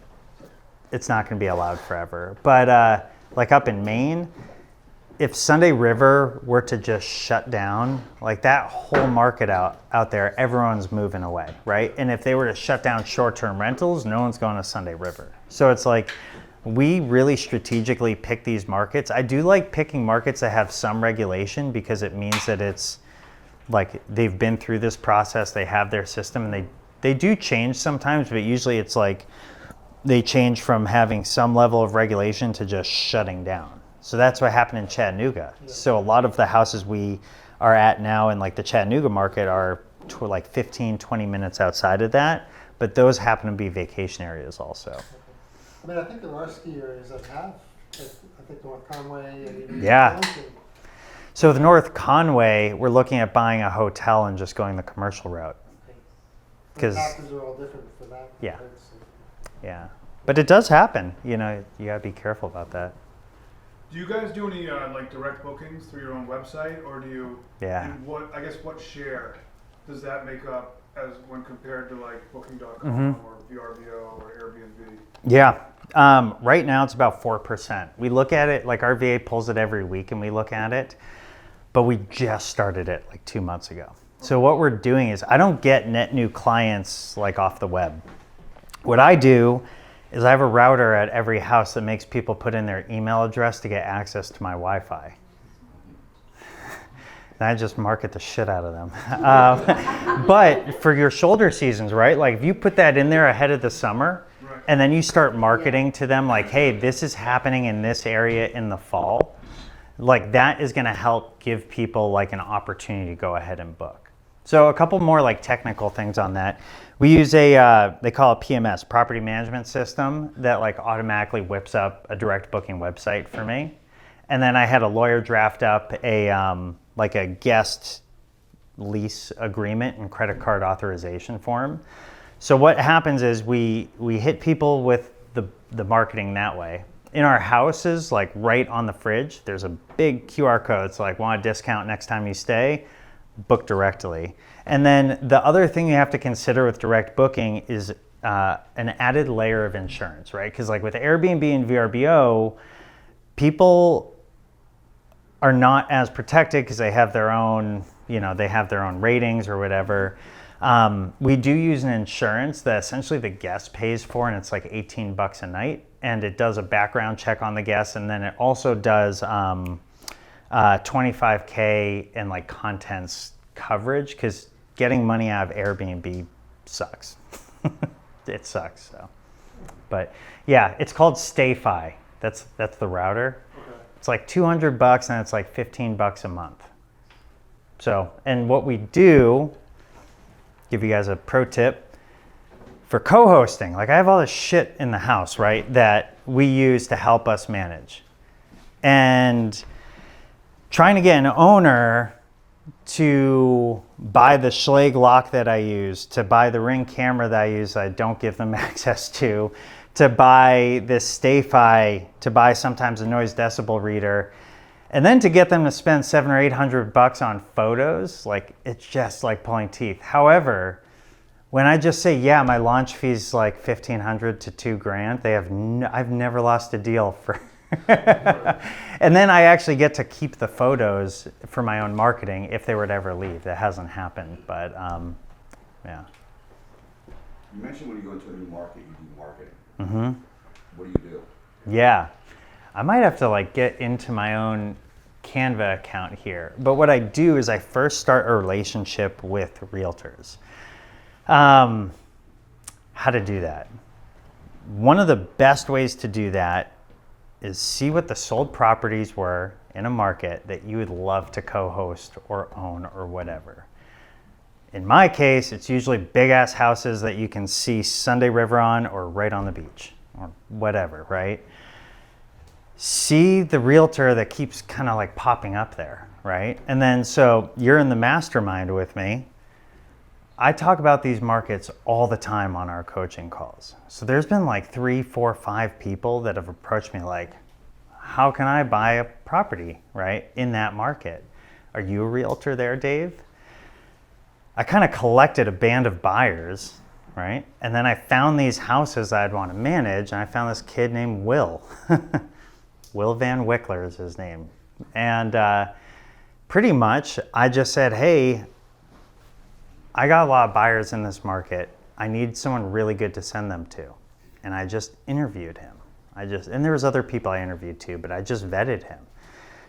it's not going to be allowed forever. But like up in Maine, if Sunday River were to just shut down, like that whole market out there, everyone's moving away, right? And if they were to shut down short-term rentals, no one's going to Sunday River. So it's like we really strategically pick these markets. I do like picking markets that have some regulation because it means that it's like they've been through this process, they have their system, and they do change sometimes, but usually it's like they change from having some level of regulation to just shutting down. So that's what happened in Chattanooga. Yeah. So a lot of the houses we are at now in like the Chattanooga market are like 15, 20 minutes outside of that, but those happen to be vacation areas also. Okay. I mean, I think there are ski areas that have, like, I think North Conway and even Yeah. Burlington. So with North Conway, we're looking at buying a hotel and just going the commercial route. The 'Cause- taxes are all different for that. Yeah. right? So- Yeah. But it does happen. You gotta be careful about that. Do you guys do any like direct bookings through your own website, or do you? Yeah. And what share does that make up as when compared to like Booking.com Mhm. or VRBO or Airbnb? Yeah. Right now it's about 4%. We look at it, like our VA pulls it every week and we look at it, but we just started it like 2 months ago. So what we're doing is I don't get net new clients like off the web. What I do is I have a router at every house that makes people put in their email address to get access to my Wi-Fi. And I just market the shit out of them. But for your shoulder seasons, right? Like if you put that in there ahead of the summer, Right. and then you start marketing to them like, hey, this is happening in this area in the fall, like that is gonna help give people like an opportunity to go ahead and book. So a couple more like technical things on that. We use they call it PMS, property management system, that like automatically whips up a direct booking website for me. And then I had a lawyer draft up like a guest lease agreement and credit card authorization form. So what happens is we hit people with the marketing that way. In our houses, like right on the fridge, there's a big QR code. It's like, want a discount next time you stay? Book directly. And then the other thing you have to consider with direct booking is an added layer of insurance, right? Because like with Airbnb and VRBO, people are not as protected because they have their own, they have their own ratings or whatever. We do use an insurance that essentially the guest pays for, and it's like $18 a night. and it does a background check on the guests, and then it also does 25K and like contents coverage, because getting money out of Airbnb sucks. It sucks. So, but yeah, it's called StayFi. That's the router. Okay. It's like $200 and it's like $15 a month. So, and what we do, give you guys a pro tip for co-hosting. Like I have all this shit in the house, right, that we use to help us manage. And trying to get an owner to buy the Schlage lock that I use, to buy the Ring camera that I use, I don't give them access to buy this StayFi, to buy sometimes a noise decibel reader, and then to get them to spend $700 or $800 on photos, like it's just like pulling teeth. However, when I just say, yeah, my launch fee is like $1,500 to $2,000, they have I've never lost a deal for. And then I actually get to keep the photos for my own marketing if they were to ever leave. That hasn't happened, but yeah. You mentioned when you go into a new market, you do marketing. Mm-hmm. What do you do? Yeah, I might have to like get into my own Canva account here. But what I do is I first start a relationship with realtors. How to do that? One of the best ways to do that is see what the sold properties were in a market that you would love to co-host or own or whatever. In my case, it's usually big ass houses that you can see Sunday River on or right on the beach or whatever, right? See the realtor that keeps kind of like popping up there, right? And then so you're in the mastermind with me. I talk about these markets all the time on our coaching calls. So there's been like 3, 4, 5 people that have approached me like, how can I buy a property, right, in that market? Are you a realtor there, Dave? I kind of collected a band of buyers, right? And then I found these houses I'd want to manage, and I found this kid named Will. Will Van Wickler is his name. And pretty much I just said, hey, I got a lot of buyers in this market. I need someone really good to send them to. And I just interviewed him. And there was other people I interviewed too, but I just vetted him.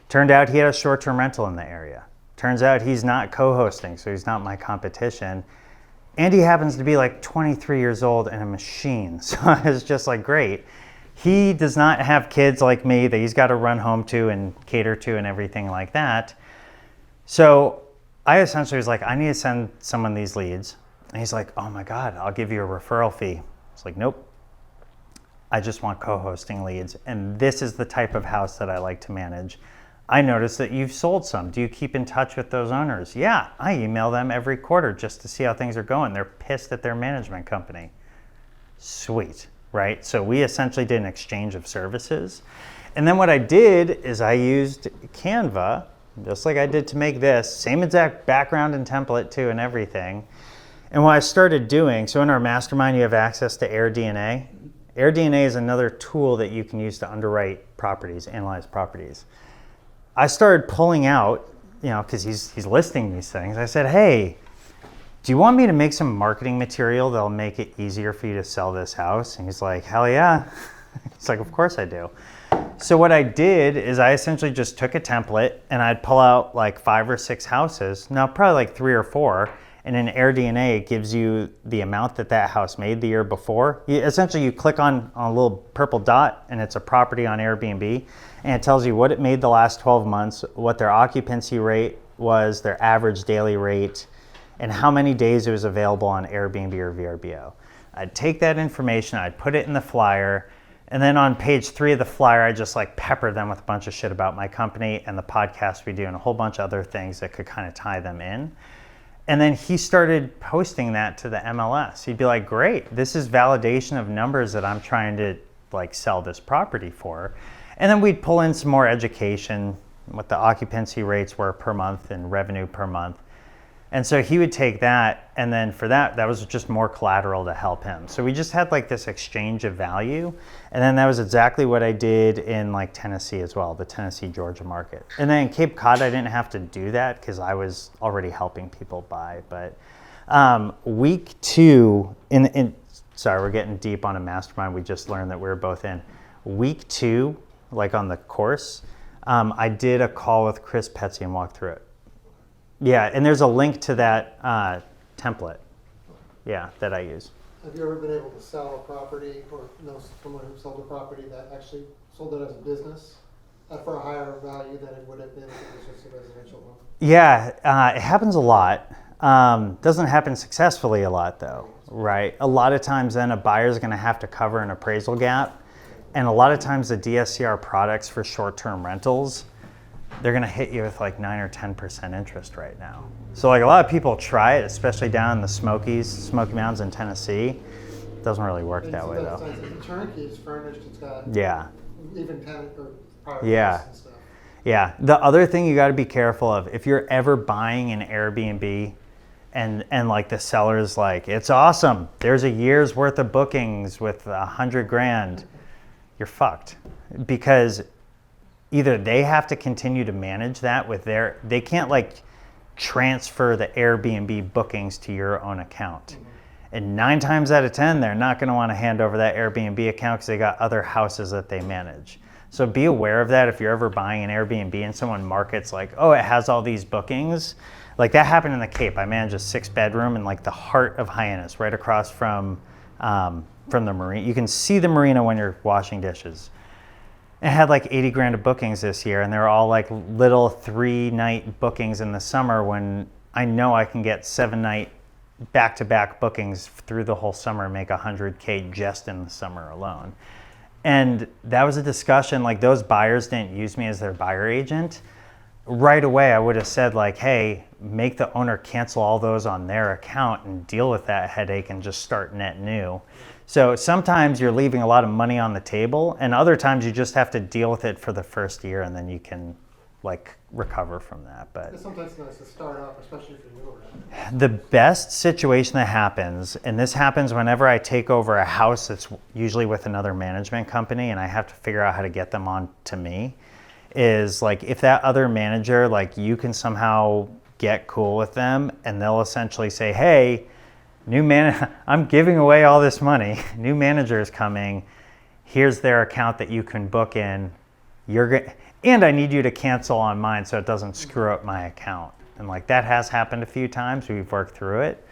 Turned out he had a short-term rental in the area. Turns out he's not co-hosting, so he's not my competition. And he happens to be like 23 years old and a machine. So it's just like, great. He does not have kids like me that he's got to run home to and cater to and everything like that. So I essentially was like, I need to send someone these leads. And he's like, oh my God, I'll give you a referral fee. It's like, nope. I just want co-hosting leads. And this is the type of house that I like to manage. I noticed that you've sold some. Do you keep in touch with those owners? Yeah, I email them every quarter just to see how things are going. They're pissed at their management company. Sweet, right? So we essentially did an exchange of services. And then what I did is I used Canva, just like I did to make this, same exact background and template too and everything. And what I started doing, so in our mastermind you have access to AirDNA. AirDNA is another tool that you can use to underwrite properties, analyze properties. I started pulling out, because he's listing these things. I said, hey, do you want me to make some marketing material that'll make it easier for you to sell this house? And he's like, hell yeah. He's like, of course I do. So what I did is I essentially just took a template and I'd pull out like 5 or 6 houses, now probably like 3 or 4, and in AirDNA it gives you the amount that house made the year before. Essentially you click on a little purple dot and it's a property on Airbnb, and it tells you what it made the last 12 months, what their occupancy rate was, their average daily rate, and how many days it was available on Airbnb or VRBO. I'd take that information, I'd put it in the flyer, and then on page 3 of the flyer, I just like pepper them with a bunch of shit about my company and the podcast we do and a whole bunch of other things that could kind of tie them in. And then he started posting that to the MLS. He'd be like, great, this is validation of numbers that I'm trying to like sell this property for. And then we'd pull in some more education, what the occupancy rates were per month and revenue per month. And so he would take that, and then for that was just more collateral to help him. So we just had like this exchange of value. And then that was exactly what I did in like Tennessee as well, the Tennessee, Georgia market. And then in Cape Cod, I didn't have to do that because I was already helping people buy. But week 2, sorry, we're getting deep on a mastermind we just learned that we were both in. week 2, like on the course, I did a call with Chris Petsy and walked through it. Yeah, and there's a link to that template, yeah, that I use. Have you ever been able to sell a property or know someone who sold a property that actually sold it as a business for a higher value than it would have been if it was just a residential one? Yeah, it happens a lot. Doesn't happen successfully a lot though, right? A lot of times then a buyer's gonna have to cover an appraisal gap. And a lot of times the DSCR products for short-term rentals, they're gonna hit you with like 9 or 10% interest right now. So like a lot of people try it, especially down in the Smoky Mountains in Tennessee. Doesn't really work that way though. It's turnkey, it's furnished, it's got Yeah. even tenant or private Yeah. and stuff. Yeah, the other thing you got to be careful of, if you're ever buying an Airbnb and like the seller's like, it's awesome, there's a year's worth of bookings with $100,000, you're fucked. Because either they have to continue to manage that with they can't like transfer the Airbnb bookings to your own account. And 9 times out of 10, they're not going to want to hand over that Airbnb account because they got other houses that they manage. So be aware of that if you're ever buying an Airbnb and someone markets like, oh, it has all these bookings. Like that happened in the Cape. I managed a 6-bedroom in like the heart of Hyannis, right across from the marina. You can see the marina when you're washing dishes. It had like 80 grand of bookings this year, and they're all like little 3-night bookings in the summer when I know I can get 7-night back-to-back bookings through the whole summer and make $100K just in the summer alone. And that was a discussion, like those buyers didn't use me as their buyer agent. Right away, I would have said like, hey, make the owner cancel all those on their account and deal with that headache and just start net new. So sometimes you're leaving a lot of money on the table, and other times you just have to deal with it for the first year and then you can like recover from that. But It's sometimes nice to start off, especially if you're newer. the best situation that happens, and this happens whenever I take over a house that's usually with another management company and I have to figure out how to get them on to me, is like if that other manager, like you can somehow get cool with them and they'll essentially say, hey, I'm giving away all this money, new manager is coming, here's their account that you can book in, and I need you to cancel on mine so it doesn't screw up my account. And like that has happened a few times. We've worked through it.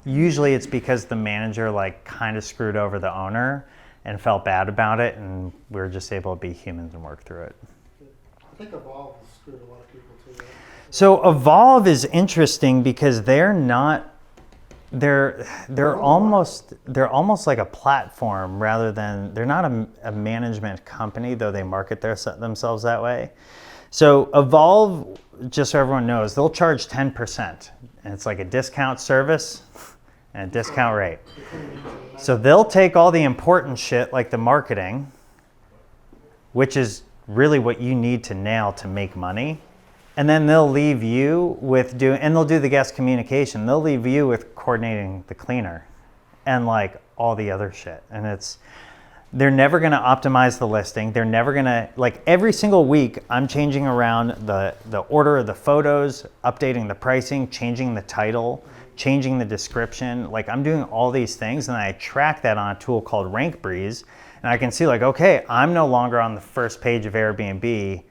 Usually it's because the manager like kind of screwed over the owner and felt bad about it, and we were just able to be humans and work through it. I think Evolve has screwed a lot of people too. Right? So Evolve is interesting because they're almost like a platform rather than, they're not a management company, though they market themselves that way. So Evolve, just so everyone knows, they'll charge 10%, and it's like a discount service and a discount rate. So they'll take all the important shit like the marketing, which is really what you need to nail to make money. And then they'll leave you with and they'll do the guest communication. They'll leave you with coordinating the cleaner and like all the other shit. And they're never gonna optimize the listing. They're never gonna, like every single week, I'm changing around the order of the photos, updating the pricing, changing the title, changing the description. Like I'm doing all these things, and I track that on a tool called RankBreeze. And I can see like, okay, I'm no longer on the first page of Airbnb.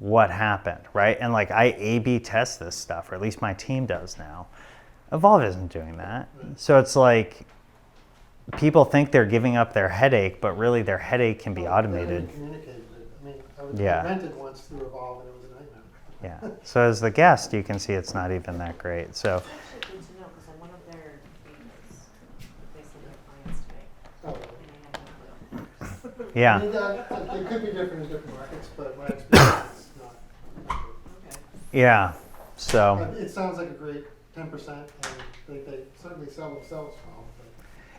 What happened, right? And like I A/B test this stuff, or at least my team does now. Evolve isn't doing that. So it's like people think they're giving up their headache, but really their headache can be automated. I rented once through Evolve and it was a nightmare. Yeah. So as the guest, you can see it's not even that great. So It's actually good to know because I'm one of their agents. They send their clients to me. Oh, And I have no clue. yeah. It could be different in different markets, but my experience is not. Okay. Yeah. So It sounds like a great 10%, and they certainly sell themselves well. But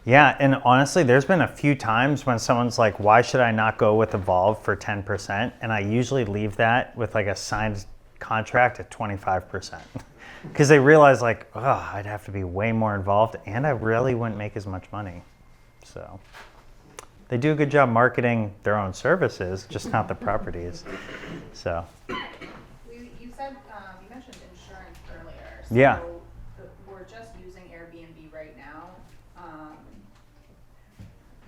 yeah, and honestly, there's been a few times when someone's like, why should I not go with Evolve for 10%? And I usually leave that with like a signed contract at 25%. Because they realize like, oh, I'd have to be way more involved and I really wouldn't make as much money. So they do a good job marketing their own services, just not the properties. So You said, you mentioned insurance earlier. Yeah. So we're just using Airbnb right now.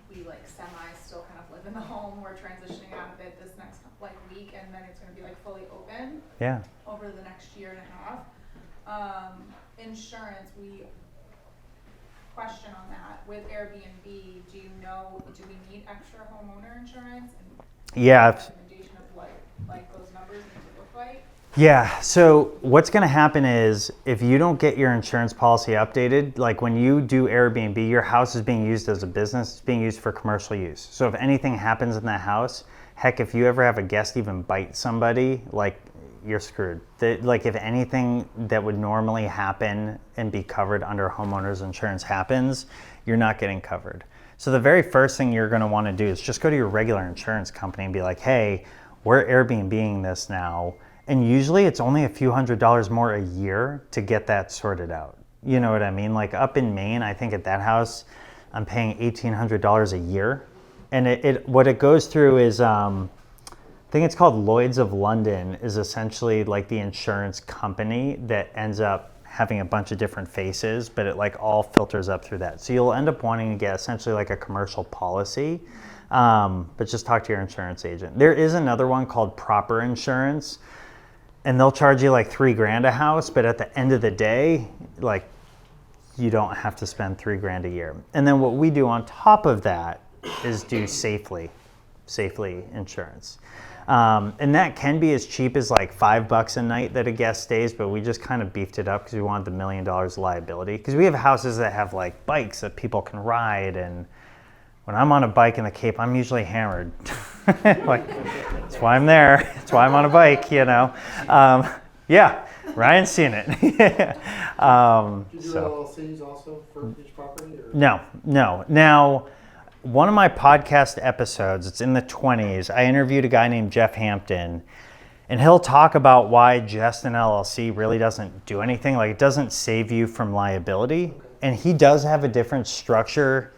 We like semi still kind of live in the home and then it's gonna be like fully open Yeah. over the next year and a half. Insurance, question on that, with Airbnb, do we need extra homeowner insurance? And Yeah. recommendation of what, like those numbers need to look like? Yeah, so what's going to happen is if you don't get your insurance policy updated, like when you do Airbnb, your house is being used as a business, it's being used for commercial use. So if anything happens in that house, heck, if you ever have a guest even bite somebody, like you're screwed. Like if anything that would normally happen and be covered under homeowners insurance happens, you're not getting covered. So the very first thing you're going to want to do is just go to your regular insurance company and be like, hey, we're Airbnb-ing this now. And usually it's only a few $100s more a year to get that sorted out. You know what I mean? Like up in Maine, I think at that house, I'm paying $1,800 a year. And what it goes through is, I think it's called Lloyd's of London, is essentially like the insurance company that ends up having a bunch of different faces, but it like all filters up through that. So you'll end up wanting to get essentially like a commercial policy, but just talk to your insurance agent. There is another one called Proper Insurance, and they'll charge you like $3,000 a house, but at the end of the day, like you don't have to spend $3,000 a year. And then what we do on top of that is do safely insurance. And that can be as cheap as like $5 a night that a guest stays, but we just kind of beefed it up because we wanted the $1 million liability. Because we have houses that have like bikes that people can ride, and when I'm on a bike in the Cape, I'm usually hammered. Like, that's why I'm there. That's why I'm on a bike, you know. Yeah, Ryan's seen it. Do you do LLCs also for each property? Or? No. Now, one of my podcast episodes, it's in the 20s, I interviewed a guy named Jeff Hampton, and he'll talk about why just an LLC really doesn't do anything. Like, it doesn't save you from liability. Okay. And he does have a different structure.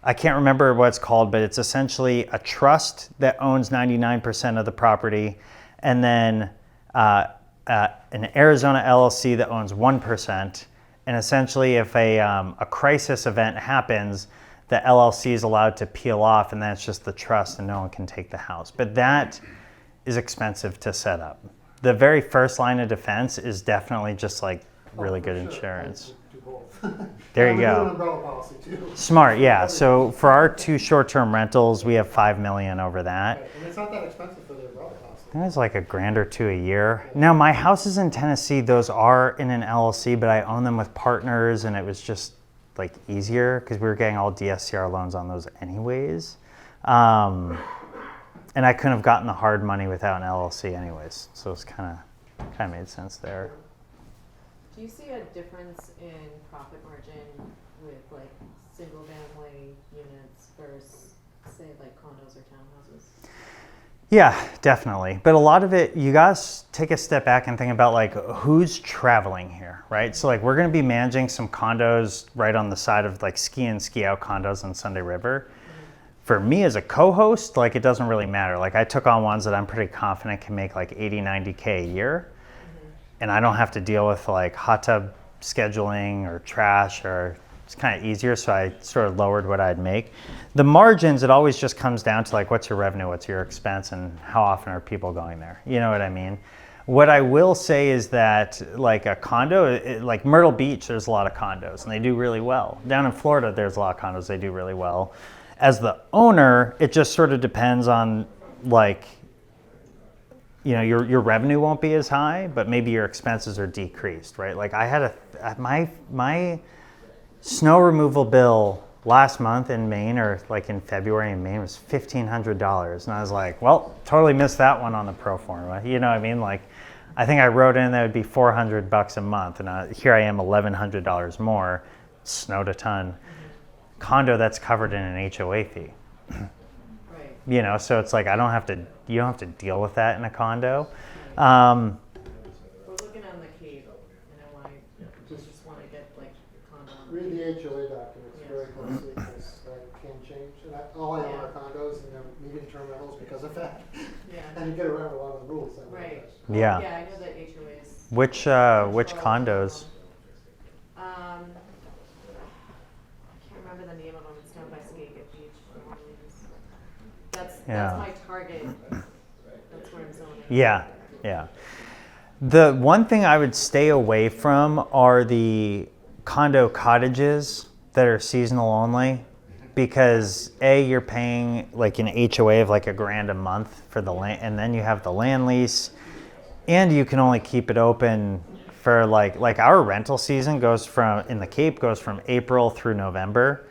I can't remember what it's called, but it's essentially a trust that owns 99% of the property, and then an Arizona LLC that owns 1%. And essentially, if a crisis event happens, the LLC is allowed to peel off, and that's just the trust, and no one can take the house. But that is expensive to set up. The very first line of defense is definitely just like really good insurance. Do both. There you Do an go. umbrella policy too. Smart, yeah. So for our 2 short-term rentals, we have $5 million over that. Right. And it's not that expensive for the umbrella policy. I think it's like $1,000 or $2,000 a year. Now my houses in Tennessee, those are in an LLC, but I own them with partners, and it was just like easier because we were getting all DSCR loans on those anyways. And I couldn't have gotten the hard money without an LLC anyways. So it's kind of made sense there. Do you see a difference in profit margin with like single family units versus say like condos or townhouses? Yeah, definitely. But a lot of it, you guys take a step back and think about like who's traveling here, right? So like we're going to be managing some condos right on the side of like ski in, ski out condos on Sunday River. For me as a co-host, like it doesn't really matter. Like I took on ones that I'm pretty confident can make like 80, 90K a year. And I don't have to deal with like hot tub scheduling or trash, or it's kind of easier. So I sort of lowered what I'd make. The margins, it always just comes down to like, what's your revenue, what's your expense, and how often are people going there? You know what I mean? What I will say is that like a condo, like Myrtle Beach, there's a lot of condos and they do really well. Down in Florida, there's a lot of condos, they do really well. As the owner, it just sort of depends on like, you know, your revenue won't be as high, but maybe your expenses are decreased, right? Like I had my snow removal bill last month in Maine, or like in February in Maine, was $1,500. And I was like, well, totally missed that one on the pro forma. You know what I mean? Like, I think I wrote in that would be $400 a month. And here I am, $1,100 more. It snowed a ton. Condo, that's covered in an HOA fee. Right. You know, so it's like, you don't have to deal with that in a condo. We're looking on the Cape, and I want to just want to get like a condo. Read the HOA documents very closely because that can change. And all I own are condos, and they're medium-term rentals because of that. Yeah. And you get around a lot of the rules. That Right. Yeah. Yeah, I know that HOAs. Which condos? I can't remember the name of them. It's down by Skagit Beach, New Orleans. That's Yeah. my target. That's where I'm zoning. Yeah, yeah. The one thing I would stay away from are the condo cottages that are seasonal only, because you're paying like an HOA of like $1,000 a month for the land, and then you have the land lease, and you can only keep it open for like our rental season in the Cape goes from April through November,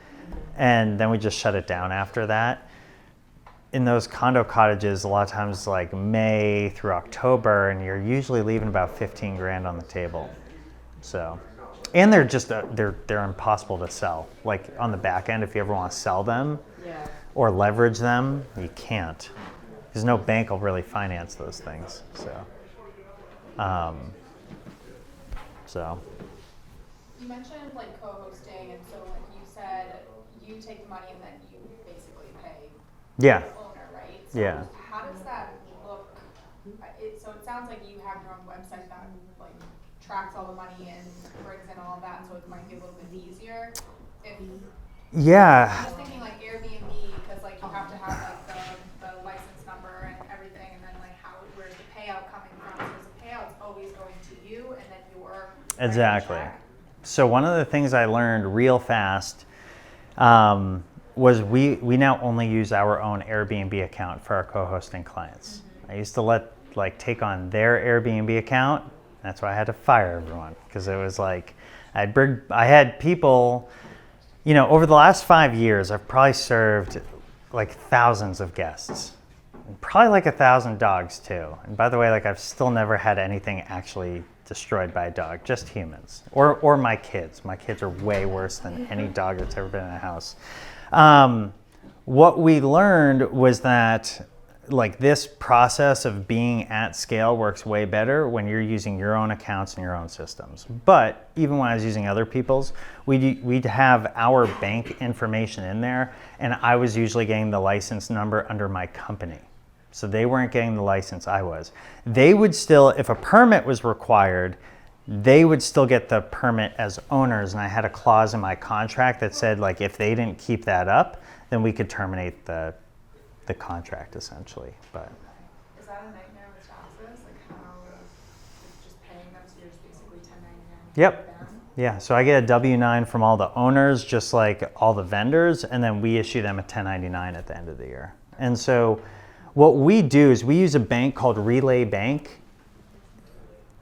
and then we just shut it down after that. In those condo cottages, a lot of times like May through October, and you're usually leaving about $15,000 on the table. So, and they're just they're impossible to sell. Like on the back end, if you ever want to sell them Yeah. or leverage them, you can't, because no bank will really finance those things. So, You mentioned like co-hosting, and so like you said, you take the money and then you basically pay yeah, the owner, right? So yeah. how does that look? So it sounds like you have your own website that like tracks all the money and brings in all of that, so it might be a little bit easier. If Yeah. I'm just thinking like Airbnb, because like you have to have like the license number and everything, and then like where's the payout coming from? So the payout's always going to you, and then you're writing the Exactly. check. So one of the things I learned real fast was we now only use our own Airbnb account for our co-hosting clients. I used to take on their Airbnb account. That's why I had to fire everyone, because it was like I had people, over the last 5 years, I've probably served like thousands of guests, and probably like 1,000 dogs too. And by the way, like I've still never had anything actually destroyed by a dog, just humans or my kids. My kids are way worse than any dog that's ever been in a house. What we learned was that like this process of being at scale works way better when you're using your own accounts and your own systems. But even when I was using other people's, we'd have our bank information in there, and I was usually getting the license number under my company. So they weren't getting the license, I was. They would still, if a permit was required, they would still get the permit as owners, and I had a clause in my contract that said like if they didn't keep that up, then we could terminate the contract essentially. But Is that a nightmare with taxes? Like how just paying them, so you're just basically 1099? Yep. Them? Yeah, so I get a W-9 from all the owners, just like all the vendors, and then we issue them a 1099 at the end of the year. And so what we do is we use a bank called Relay Bank.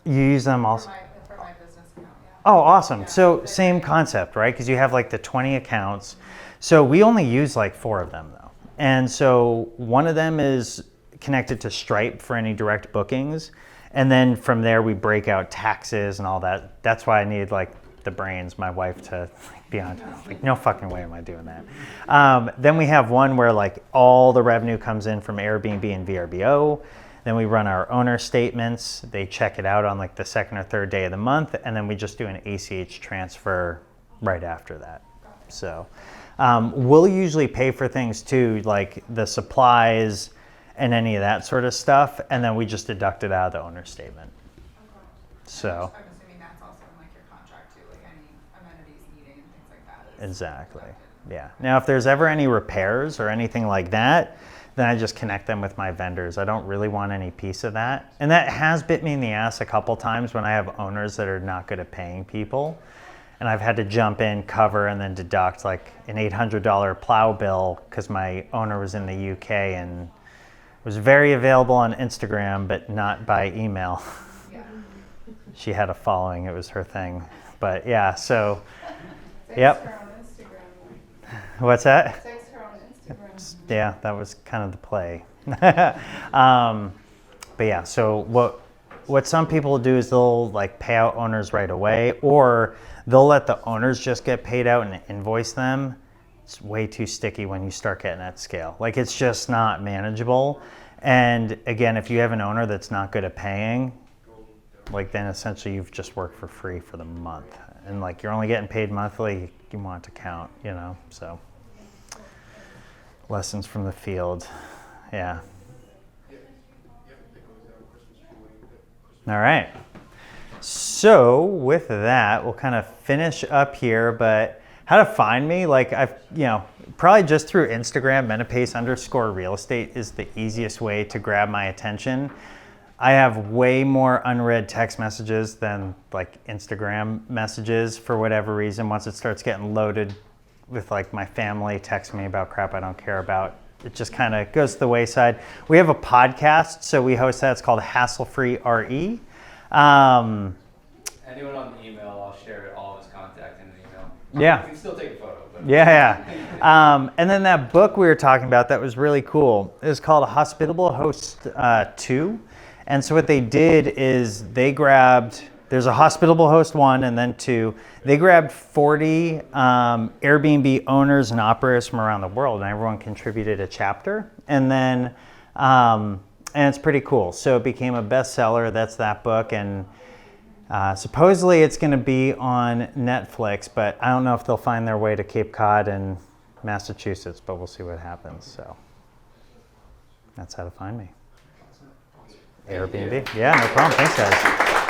You use them also? For my business account, yeah. Oh, awesome. Yeah. So same concept, right? Because you have like the 20 accounts. So we only use like 4 of them though. And so one of them is connected to Stripe for any direct bookings. And then from there we break out taxes and all that. That's why I need like the brains, my wife, to be on. Like, no fucking way am I doing that. Then we have one where like all the revenue comes in from Airbnb and VRBO. Then we run our owner statements. They check it out on like the 2nd or 3rd day of the month, and then we just do an ACH transfer right after that. So we'll usually pay for things too, like the supplies and any of that sort of stuff, and then we just deduct it out of the owner statement. Okay. So I'm assuming that's also in like your contract too, like any amenities needing and things like that. exactly, deducted. yeah. Now if there's ever any repairs or anything like that, then I just connect them with my vendors. I don't really want any piece of that. And that has bit me in the ass a couple times when I have owners that are not good at paying people. And I've had to jump in, cover, and then deduct like an $800 plow bill because my owner was in the UK and was very available on Instagram, but not by email. Yeah. She had a following, it was her thing. But yeah, so, Thanks yep. her on Instagram. What's that? Thanks her on Instagram. Yeah, that was kind of the play. But yeah, so what some people do is they'll like pay out owners right away, or they'll let the owners just get paid out and invoice them. It's way too sticky when you start getting at scale. Like it's just not manageable. And again, if you have an owner that's not good at paying, like then essentially you've just worked for free for the month. And like you're only getting paid monthly, you want it to count, so. Lessons from the field. Yeah. All right. So with that, we'll kind of finish up here, but how to find me, like I've, probably just through Instagram, Menapace _real estate is the easiest way to grab my attention. I have way more unread text messages than like Instagram messages for whatever reason. Once it starts getting loaded with like my family texting me about crap I don't care about, it just kind of goes to the wayside. We have a podcast, so we host that. It's called Hassle Free RE. Anyone on the email, I'll share all of his contact in the email. Yeah. You can still take a photo. But Yeah. And then that book we were talking about that was really cool. It was called Hospitable Host 2. And so what they did is they grabbed, there's a Hospitable Host 1 and then 2. They grabbed 40 Airbnb owners and operators from around the world, and everyone contributed a chapter. And then, and it's pretty cool. So it became a bestseller. That's that book. And supposedly it's going to be on Netflix, but I don't know if they'll find their way to Cape Cod and Massachusetts, but we'll see what happens. So that's how to find me. Airbnb. Yeah, no problem. Thanks, guys.